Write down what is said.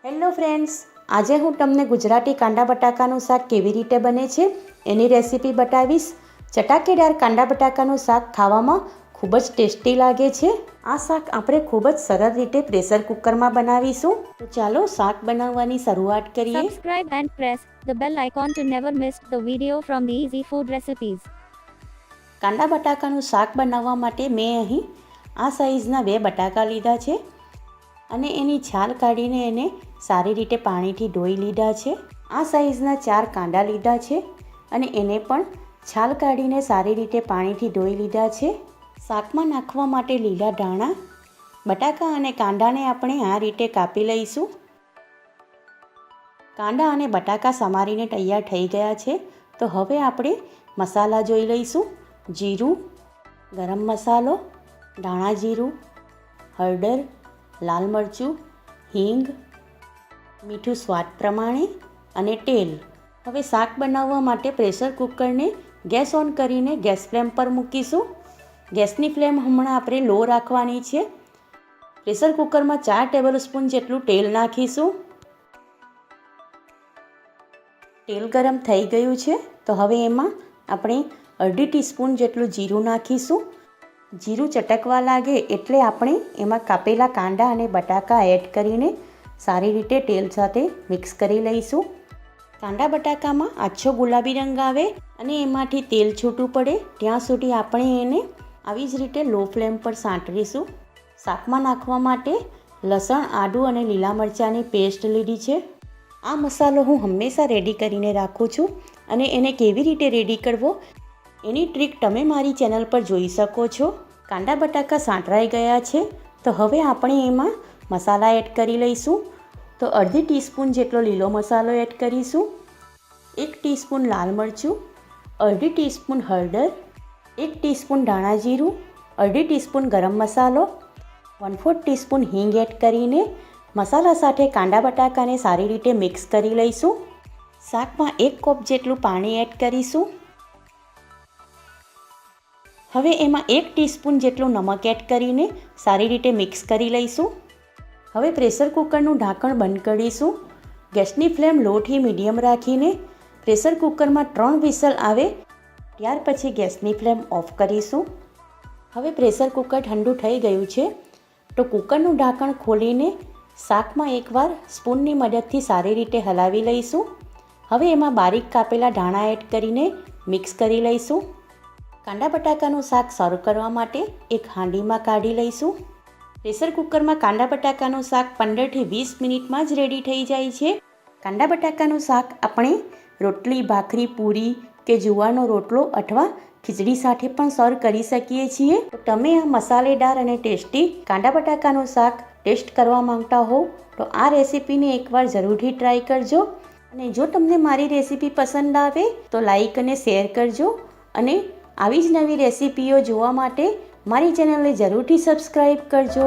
Hello friends, આજે હું તમને ગુજરાતી કાંદા બટાકાનું શાક કેવી રીતે બને છે એની રેસીપી બતાવીશ. ચટાકેદાર કાંદા બટાકાનું શાક ખાવામાં ખૂબ જ ટેસ્ટી લાગે છે. આ શાક આપણે ખૂબ જ સરળ રીતે પ્રેશર કુકરમાં બનાવીશું. તો ચાલો શાક બનાવવાની શરૂઆત કરીએ. Subscribe and press the bell icon to never miss the video from the Easy Food Recipes. કાંદા બટાકાનું શાક બનાવવા માટે મેં અહીં આ સાઈઝના 2 બટાકા લીધા છે અને એની છાલ કાઢીને એને સારી રીતે પાણીથી ધોઈ લીધા છે. આ સાઈઝના 4 કાંદા લીધા છે અને એને પણ છાલ કાઢીને સારી રીતે પાણીથી ધોઈ લીધા છે. શાકમાં નાખવા માટે લીલા ધાણા, બટાકા અને કાંદાને આપણે આ રીતે કાપી લઈશું. કાંદા અને બટાકા સમારીને તૈયાર થઈ ગયા છે. તો હવે આપણે મસાલા જોઈ લઈશું. જીરું, ગરમ મસાલો, ધાણા જીરું, હળદર, લાલ મરચું, હિંગ, મીઠું સ્વાદ પ્રમાણે અને તેલ. હવે શાક બનાવવા માટે પ્રેશર કુકરને ગેસ ઓન કરીને ગેસ ફ્લેમ પર મૂકીશું. ગેસની ફ્લેમ હમણાં આપણે લો રાખવાની છે. પ્રેશર કુકરમાં 4 ટેબલસ્પૂન જેટલું તેલ નાખીશું. તેલ ગરમ થઈ ગયું છે તો હવે એમાં આપણે અડધી ટીસ્પૂન જેટલું જીરું નાખીશું. જીરું ચટકવા લાગે એટલે આપણે એમાં કાપેલા કાંદા અને બટાકા એડ કરીને સારી રીતે તેલ સાથે મિક્સ કરી લઈશું. કાંદા બટાકામાં આછો ગુલાબી રંગ આવે અને એમાંથી તેલ છૂટું પડે ત્યાં સુધી આપણે એને આવી જ રીતે લો ફ્લેમ પર સાંતળીશું. શાકમાં નાખવા માટે લસણ, આદું અને લીલા મરચાંની પેસ્ટ લીધી છે. આ મસાલો હું હંમેશા રેડી કરીને રાખું છું અને એને કેવી રીતે રેડી કરવો એની ટ્રીક તમે મારી ચેનલ પર જોઈ શકો છો. કાંદા બટાકા સાંતળાઈ ગયા છે તો હવે આપણે એમાં મસાલા એડ કરી લઈશું. તો અડધી ટીસ્પૂન જેટલો લીલો મસાલો એડ કરીશું, 1 ટીસ્પૂન લાલ મરચું, અડધી ટીસ્પૂન હળદર, 1 ટીસ્પૂન ધાણા જીરું, અડધી ટીસ્પૂન ગરમ મસાલો, 1/4 ટીસ્પૂન હિંગ એડ કરીને મસાલા સાથે કાંદા બટાકાને સારી રીતે મિક્સ કરી લઈશું. શાકમાં 1 કપ જેટલું પાણી એડ કરીશું. હવે એમાં 1 ટીસ્પૂન જેટલું નમક એડ કરીને સારી રીતે મિક્સ કરી લઈશું. હવે પ્રેશર કુકરનું ઢાંકણ બંધ કરીશું. ગેસની ફ્લેમ લોથી મીડિયમ રાખીને પ્રેશર કુકરમાં 3 વિસલ આવે ત્યાર પછી ગેસની ફ્લેમ ઓફ કરીશું. હવે પ્રેશર કુકર ઠંડુ થઈ ગયું છે તો કુકરનું ઢાંકણ ખોલીને શાકમાં એકવાર સ્પૂનની મદદથી સારી રીતે હલાવી લઈશું. હવે એમાં બારીક કાપેલા ધાણા એડ કરીને મિક્સ કરી લઈશું. કાંદા બટાકાનું શાક સર્વ કરવા માટે એક હાંડીમાં કાઢી લઈશું. પ્રેશર કુકરમાં કાંદા બટાકાનું શાક 15 થી 20 મિનિટમાં જ રેડી થઈ જાય છે. કાંદા બટાકાનું શાક આપણે રોટલી, ભાખરી, પૂરી કે જુવારનો રોટલો અથવા ખીચડી સાથે પણ સર્વ કરી શકીએ છીએ. તો તમે આ મસાલેદાર અને ટેસ્ટી કાંદા બટાકાનું શાક ટેસ્ટ કરવા માંગતા હો તો આ રેસીપીને એકવાર જરૂરથી ટ્રાય કરજો. અને જો તમને મારી રેસીપી પસંદ આવે તો લાઈક અને શેર કરજો અને આવી જ નવી રેસીપીઓ જોવા માટે મારી ચેનલને જરૂરથી સબસ્ક્રાઈબ કરજો.